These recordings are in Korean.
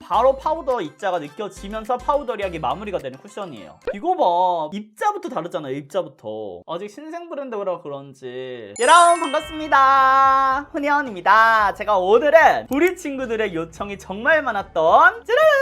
바로 파우더 입자가 느껴지면서 파우더리하게 마무리가 되는 쿠션이에요. 이거 봐, 입자부터 다르잖아요. 입자부터. 아직 신생 브랜드라 그런지. 여러분 반갑습니다, 훈이언입니다. 제가 오늘은 우리 친구들의 요청이 정말 많았던 짜라란!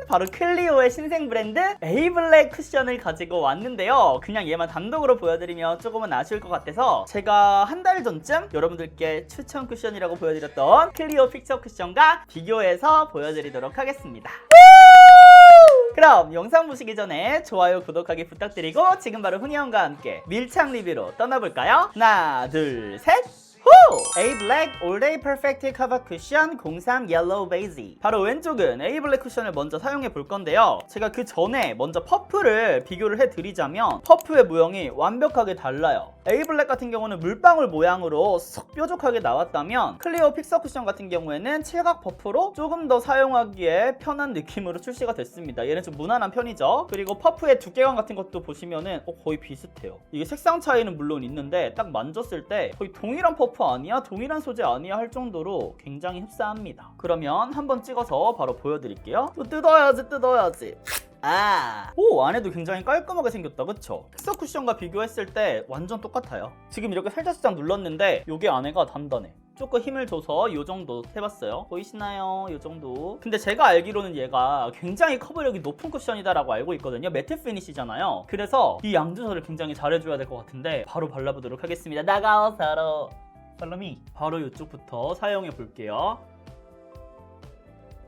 바로 클리오의 신생 브랜드 에이블랙 쿠션을 가지고 왔는데요. 그냥 얘만 단독으로 보여드리면 조금은 아쉬울 것 같아서 제가 한 달 전쯤 여러분들께 추천 쿠션이라고 보여드렸던 클리오 픽처 쿠션과 비교해서 보여드리도록 하겠습니다. 그럼 영상 보시기 전에 좋아요, 구독하기 부탁드리고 지금 바로 훈이형과 함께 밀착 리뷰로 떠나볼까요? 하나, 둘, 셋! 에이블랙 All Day Perfect Cover Cushion 03 Yellow Base. 바로 왼쪽은 에이블랙 쿠션을 먼저 사용해 볼 건데요. 제가 그 전에 먼저 퍼프를 비교를 해드리자면 퍼프의 모형이 완벽하게 달라요. 에이블랙 같은 경우는 물방울 모양으로 썩 뾰족하게 나왔다면 클리오 픽서 쿠션 같은 경우에는 칠각 퍼프로 조금 더 사용하기에 편한 느낌으로 출시가 됐습니다. 얘는 좀 무난한 편이죠. 그리고 퍼프의 두께감 같은 것도 보시면은 거의 비슷해요. 이게 색상 차이는 물론 있는데 딱 만졌을 때 거의 동일한 퍼프 아니야? 동일한 소재 아니야? 할 정도로 굉장히 흡사합니다. 그러면 한번 찍어서 바로 보여드릴게요. 뜯어야지. 오, 안에도 굉장히 깔끔하게 생겼다, 그쵸? 픽서 쿠션과 비교했을 때 완전 똑같아요. 지금 이렇게 살짝 눌렀는데 요게 안에가 단단해. 조금 힘을 줘서 이 정도 해봤어요. 보이시나요? 이 정도. 근데 제가 알기로는 얘가 굉장히 커버력이 높은 쿠션이다라고 알고 있거든요. 매트 피니시잖아요. 그래서 이 양조절을 굉장히 잘해줘야 될 것 같은데 바로 발라보도록 하겠습니다. 나가오 사러 팔로미. 바로 이쪽부터 사용해 볼게요.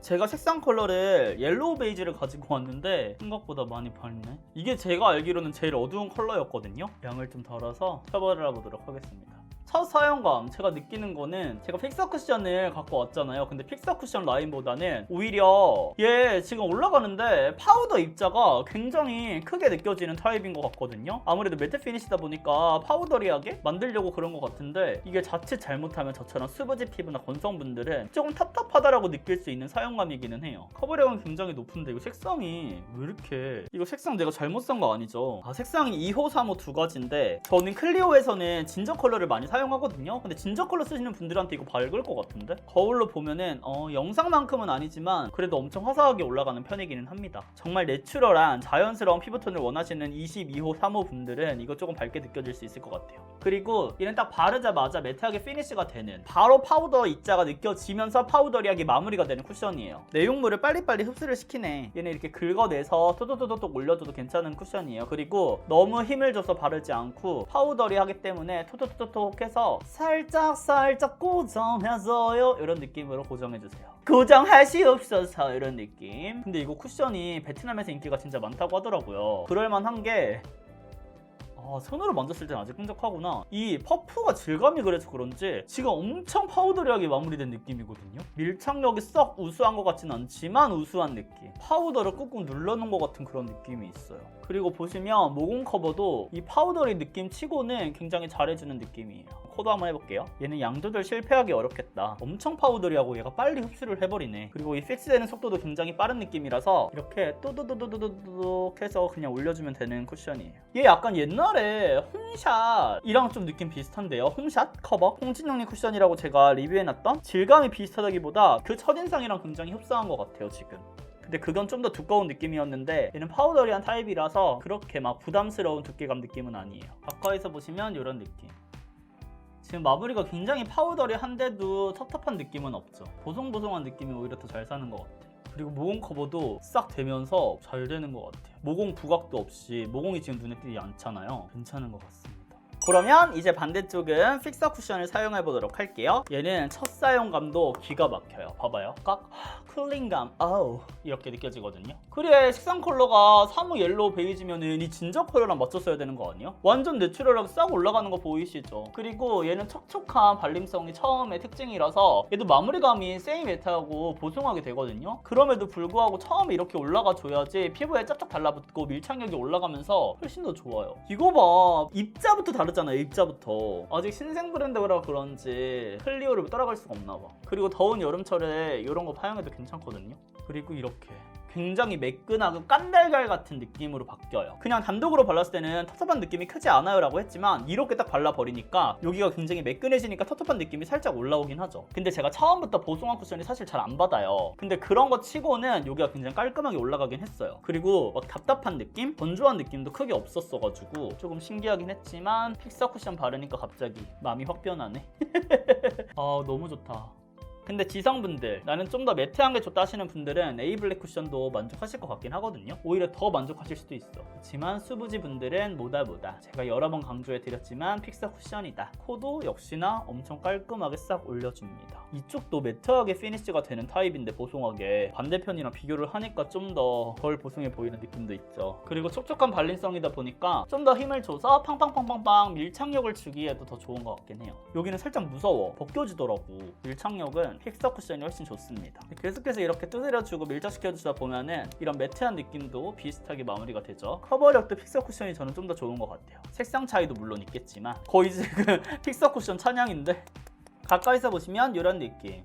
제가 색상 컬러를 옐로우 베이지를 가지고 왔는데 생각보다 많이 밝네. 이게 제가 알기로는 제일 어두운 컬러였거든요. 양을 좀 덜어서 펴발라보도록 하겠습니다. 첫 사용감 제가 느끼는 거는 제가 픽서 쿠션을 갖고 왔잖아요. 근데 픽서 쿠션 라인보다는 오히려 얘 지금 올라가는데 파우더 입자가 굉장히 크게 느껴지는 타입인 것 같거든요. 아무래도 매트 피니시다 보니까 파우더리하게 만들려고 그런 것 같은데 이게 자칫 잘못하면 저처럼 수부지 피부나 건성분들은 조금 텁텁하다라고 느낄 수 있는 사용감이기는 해요. 커버력은 굉장히 높은데 이거 색상이 왜 이렇게, 이거 색상 내가 잘못 산 거 아니죠? 색상이 2호, 3호 두 가지인데 저는 클리오에서는 진저 컬러를 많이 사용하거든요. 근데 진저 컬러 쓰시는 분들한테 이거 밝을 것 같은데? 거울로 보면은 영상만큼은 아니지만 그래도 엄청 화사하게 올라가는 편이기는 합니다. 정말 내추럴한 자연스러운 피부톤을 원하시는 22호, 3호 분들은 이거 조금 밝게 느껴질 수 있을 것 같아요. 그리고 얘는 딱 바르자마자 매트하게 피니쉬가 되는, 바로 파우더 입자가 느껴지면서 파우더리하게 마무리가 되는 쿠션이에요. 내용물을 빨리빨리 흡수를 시키네. 얘는 이렇게 긁어내서 토독토독 올려줘도 괜찮은 쿠션이에요. 그리고 너무 힘을 줘서 바르지 않고 파우더리하기 때문에 토독토독 해서 살짝 고정해줘요. 이런 느낌으로 고정해주세요. 고정하시옵소서 이런 느낌. 근데 이거 쿠션이 베트남에서 인기가 진짜 많다고 하더라고요. 그럴만한 게 손으로 만졌을 땐 아직 끈적하구나. 이 퍼프가 질감이 그래서 그런지 지금 엄청 파우더리하게 마무리된 느낌이거든요. 밀착력이 썩 우수한 것 같진 않지만 우수한 느낌. 파우더를 꾹꾹 눌러놓은 것 같은 그런 느낌이 있어요. 그리고 보시면 모공 커버도 이 파우더리 느낌 치고는 굉장히 잘해주는 느낌이에요. 코도 한번 해볼게요. 얘는 양 조절 실패하기 어렵겠다. 엄청 파우더리하고 얘가 빨리 흡수를 해버리네. 그리고 이 픽스되는 속도도 굉장히 빠른 느낌이라서 이렇게 또도도도도도도 해서 그냥 올려주면 되는 쿠션이에요. 얘 약간 옛날에 홈샷이랑 좀 느낌 비슷한데요. 홈샷 커버? 홍진영님 쿠션이라고 제가 리뷰해놨던 질감이 비슷하다기보다 그 첫인상이랑 굉장히 흡사한 것 같아요 지금. 근데 그건 좀 더 두꺼운 느낌이었는데 얘는 파우더리한 타입이라서 그렇게 막 부담스러운 두께감 느낌은 아니에요. 가까이서 보시면 이런 느낌. 지금 마무리가 굉장히 파우더리한데도 텁텁한 느낌은 없죠. 보송보송한 느낌이 오히려 더 잘 사는 것 같아요. 그리고 모공 커버도 싹 되면서 잘 되는 것 같아요. 모공 부각도 없이, 모공이 지금 눈에 띄지 않잖아요. 괜찮은 것 같습니다. 그러면 이제 반대쪽은 픽서 쿠션을 사용해 보도록 할게요. 얘는 첫 사용감도 기가 막혀요. 봐봐요. 깍 쿨링감 이렇게 느껴지거든요. 그래, 색상 컬러가 3호 옐로우 베이지면은 이 진저 컬러랑 맞췄어야 되는 거 아니야? 완전 내추럴하게 싹 올라가는 거 보이시죠? 그리고 얘는 촉촉한 발림성이 처음에 특징이라서 얘도 마무리감이 세이 매트하고 보송하게 되거든요. 그럼에도 불구하고 처음에 이렇게 올라가 줘야지 피부에 쫙쫙 달라붙고 밀착력이 올라가면서 훨씬 더 좋아요. 이거 봐, 입자부터 다르잖아요. 입자부터. 아직 신생 브랜드라 그런지 클리오를 따라갈 수가 없나 봐. 그리고 더운 여름철에 이런 거 사용해도 괜찮거든요. 그리고 이렇게 굉장히 매끈하고 깐달걀 같은 느낌으로 바뀌어요. 그냥 단독으로 발랐을 때는 텁텁한 느낌이 크지 않아요 라고 했지만 이렇게 딱 발라버리니까 여기가 굉장히 매끈해지니까 텁텁한 느낌이 살짝 올라오긴 하죠. 근데 제가 처음부터 보송한 쿠션이 사실 잘 안 받아요. 근데 그런 거 치고는 여기가 굉장히 깔끔하게 올라가긴 했어요. 그리고 막 답답한 느낌? 건조한 느낌도 크게 없었어가지고 조금 신기하긴 했지만 픽서 쿠션 바르니까 갑자기 마음이 확 변하네. 아 너무 좋다. 근데 지성분들, 나는 좀 더 매트한 게 좋다 하시는 분들은 에이블랙 쿠션도 만족하실 것 같긴 하거든요. 오히려 더 만족하실 수도 있어. 그렇지만 수부지 분들은 뭐다 제가 여러 번 강조해드렸지만 픽서 쿠션이다. 코도 역시나 엄청 깔끔하게 싹 올려줍니다. 이쪽도 매트하게 피니쉬가 되는 타입인데 보송하게 반대편이랑 비교를 하니까 좀 더 덜 보송해 보이는 느낌도 있죠. 그리고 촉촉한 발림성이다 보니까 좀 더 힘을 줘서 팡팡팡팡팡 밀착력을 주기에도 더 좋은 것 같긴 해요. 여기는 살짝 무서워. 벗겨지더라고. 밀착력은 픽서 쿠션이 훨씬 좋습니다. 계속해서 이렇게 두드려주고 밀착시켜주다 보면은 이런 매트한 느낌도 비슷하게 마무리가 되죠. 커버력도 픽서 쿠션이 저는 좀 더 좋은 것 같아요. 색상 차이도 물론 있겠지만 거의 지금 픽서 쿠션 찬양인데 가까이서 보시면 이런 느낌.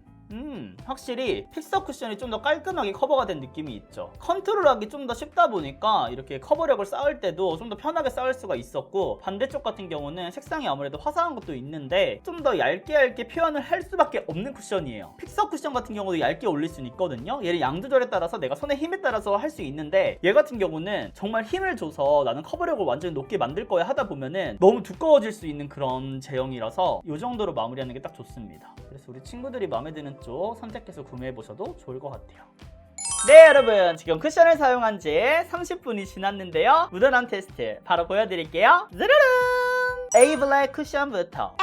확실히 픽서 쿠션이 좀 더 깔끔하게 커버가 된 느낌이 있죠. 컨트롤하기 좀 더 쉽다 보니까 이렇게 커버력을 쌓을 때도 좀 더 편하게 쌓을 수가 있었고, 반대쪽 같은 경우는 색상이 아무래도 화사한 것도 있는데 좀 더 얇게 표현을 할 수밖에 없는 쿠션이에요. 픽서 쿠션 같은 경우도 얇게 올릴 수는 있거든요. 얘를 양 조절에 따라서 내가 손의 힘에 따라서 할 수 있는데, 얘 같은 경우는 정말 힘을 줘서 나는 커버력을 완전히 높게 만들 거야 하다 보면은 너무 두꺼워질 수 있는 그런 제형이라서 이 정도로 마무리하는 게 딱 좋습니다. 그래서 우리 친구들이 마음에 드는 쪽 선택해서 구매해보셔도 좋을 것 같아요. 네 여러분, 지금 쿠션을 사용한 지 30분이 지났는데요. 묻어남 테스트 바로 보여드릴게요. 르르릉! 에이블랙 쿠션부터.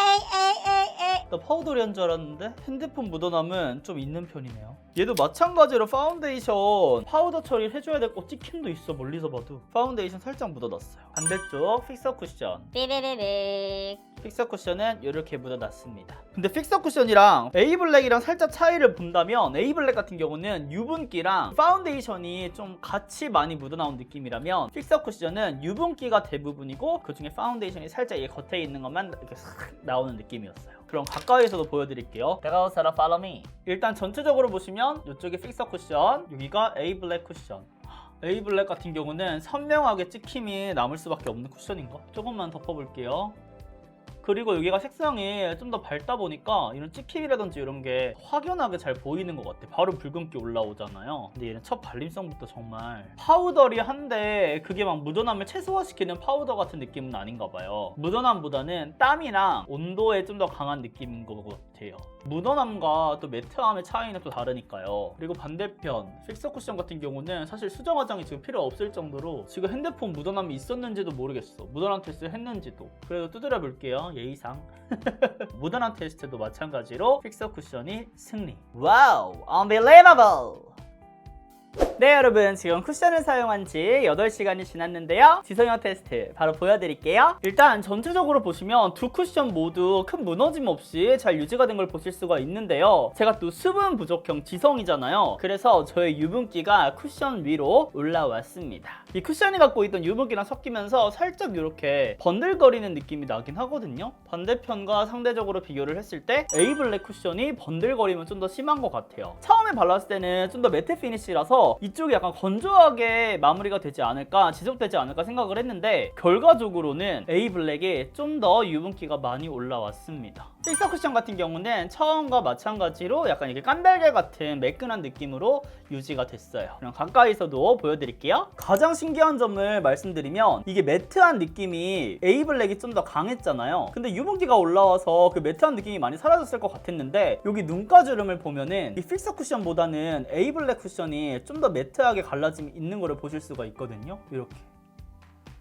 나 파우더리한 줄 알았는데 핸드폰 묻어남은 좀 있는 편이네요. 얘도 마찬가지로 파운데이션 파우더 처리를 해줘야 되고, 찍힘도 있어. 멀리서 봐도 파운데이션 살짝 묻어놨어요. 반대쪽 픽서 쿠션 삐리리릭. 픽서 쿠션은 이렇게 묻어놨습니다. 근데 픽서 쿠션이랑 에이블랙이랑 살짝 차이를 본다면, 에이블랙 같은 경우는 유분기랑 파운데이션이 좀 같이 많이 묻어나온 느낌이라면, 픽서 쿠션은 유분기가 대부분이고 그 중에 파운데이션이 살짝 이 겉에 있는 것만 이렇게 싹 나오는 느낌이었어요. 그럼 가까이서도 보여드릴게요. 다가오사라 follow me. 일단 전체적으로 보시면 이쪽이 픽서 쿠션, 여기가 에이블랙 쿠션. 에이블랙 같은 경우는 선명하게 찍힘이 남을 수밖에 없는 쿠션인가? 조금만 덮어볼게요. 그리고 여기가 색상이 좀 더 밝다 보니까 이런 찍힘이라든지 이런 게 확연하게 잘 보이는 것 같아. 바로 붉은기 올라오잖아요. 근데 얘는 첫 발림성부터 정말 파우더리한데 그게 막 묻어남을 최소화시키는 파우더 같은 느낌은 아닌가 봐요. 묻어남보다는 땀이랑 온도에 좀 더 강한 느낌인 것 같아요. 묻어남과 또 매트함의 차이는 또 다르니까요. 그리고 반대편 픽서 쿠션 같은 경우는 사실 수정 화장이 지금 필요 없을 정도로 지금 핸드폰 묻어남이 있었는지도 모르겠어. 묻어남 테스트 했는지도. 그래도 두드려 볼게요. 예의상. 묻어남 테스트도 마찬가지로 픽서 쿠션이 승리. 와우, unbelievable. 네 여러분, 지금 쿠션을 사용한 지 8시간이 지났는데요. 지성형 테스트 바로 보여드릴게요. 일단 전체적으로 보시면 두 쿠션 모두 큰 무너짐 없이 잘 유지가 된 걸 보실 수가 있는데요. 제가 또 수분 부족형 지성이잖아요. 그래서 저의 유분기가 쿠션 위로 올라왔습니다. 이 쿠션이 갖고 있던 유분기랑 섞이면서 살짝 이렇게 번들거리는 느낌이 나긴 하거든요. 반대편과 상대적으로 비교를 했을 때 에이블랙 쿠션이 번들거림은 좀 더 심한 것 같아요. 처음에 발랐을 때는 좀 더 매트 피니쉬라서 이쪽이 약간 건조하게 마무리가 되지 않을까, 지속되지 않을까 생각을 했는데, 결과적으로는 에이블랙이 좀 더 유분기가 많이 올라왔습니다. 픽서 쿠션 같은 경우는 처음과 마찬가지로 약간 이게 깐달걀 같은 매끈한 느낌으로 유지가 됐어요. 그럼 가까이서도 보여드릴게요. 가장 신기한 점을 말씀드리면, 이게 매트한 느낌이 에이블랙이 좀 더 강했잖아요. 근데 유분기가 올라와서 그 매트한 느낌이 많이 사라졌을 것 같았는데, 여기 눈가주름을 보면은 이 픽서 쿠션보다는 에이블랙 쿠션이 좀 더 매트하게 갈라짐이 있는 거를 보실 수가 있거든요. 이렇게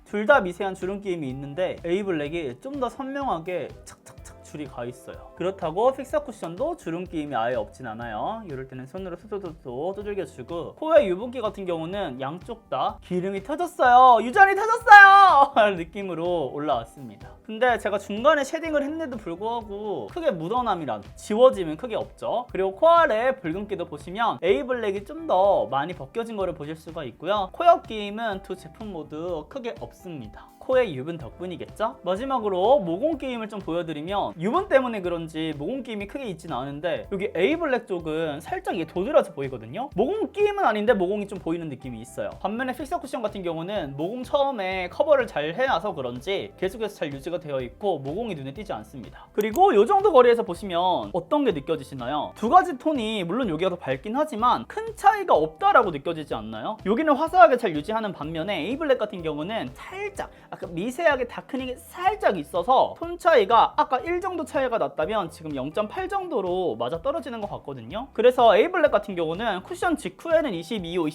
둘 다 미세한 주름기임이 있는데 에이블랙이 좀 더 선명하게 착착착 줄이 가 있어요. 그렇다고 픽서 쿠션도 주름기임이 아예 없진 않아요. 이럴 때는 손으로 수두두두 두들겨주고, 코의 유분기 같은 경우는 양쪽 다 기름이 터졌어요, 유전이 터졌어요 라는 느낌으로 올라왔습니다. 근데 제가 중간에 쉐딩을 했는데도 불구하고 크게 묻어남이란 지워짐은 크게 없죠. 그리고 코 아래 붉은기도 보시면 에이블랙이 좀 더 많이 벗겨진 거를 보실 수가 있고요. 코 옆 기임은 두 제품 모두 크게 없습니다. 코의 유분 덕분이겠죠? 마지막으로 모공 게임을 좀 보여드리면 유분 때문에 그런지 모공 게임이 크게 있진 않은데 여기 A블랙 쪽은 살짝 이게 도드라져 보이거든요? 모공 게임은 아닌데 모공이 좀 보이는 느낌이 있어요. 반면에 픽서 쿠션 같은 경우는 모공 처음에 커버를 잘 해놔서 그런지 계속해서 잘 유지가 되어 있고 모공이 눈에 띄지 않습니다. 그리고 이 정도 거리에서 보시면 어떤 게 느껴지시나요? 두 가지 톤이 물론 여기가 더 밝긴 하지만 큰 차이가 없다라고 느껴지지 않나요? 여기는 화사하게 잘 유지하는 반면에 A블랙 같은 경우는 살짝 아까 미세하게 다크닝이 살짝 있어서 톤 차이가 아까 1 정도 차이가 났다면 지금 0.8 정도로 맞아 떨어지는 것 같거든요. 그래서 A블랙 같은 경우는 쿠션 직후에는 22호,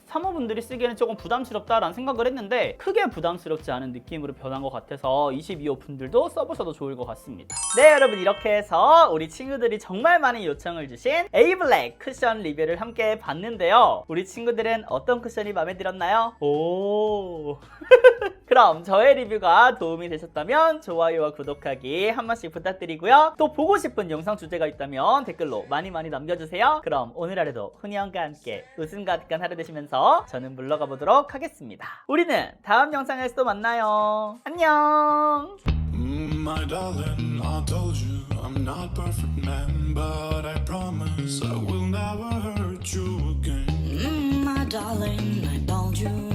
23호 분들이 쓰기에는 조금 부담스럽다라는 생각을 했는데 크게 부담스럽지 않은 느낌으로 변한 것 같아서 22호 분들도 써보셔도 좋을 것 같습니다. 네, 여러분, 이렇게 해서 우리 친구들이 정말 많은 요청을 주신 A블랙 쿠션 리뷰를 함께 봤는데요. 우리 친구들은 어떤 쿠션이 마음에 들었나요? 오 그럼 저의 리뷰가 도움이 되셨다면 좋아요와 구독하기 한 번씩 부탁드리고요. 또 보고 싶은 영상 주제가 있다면 댓글로 많이 남겨주세요. 그럼 오늘 하루도 훈이형과 함께 웃음 가득한 하루 되시면서 저는 물러가 보도록 하겠습니다. 우리는 다음 영상에서 또 만나요. 안녕. My darling, I told you I'm not perfect man, but I promise I will never hurt you again. My darling, I told you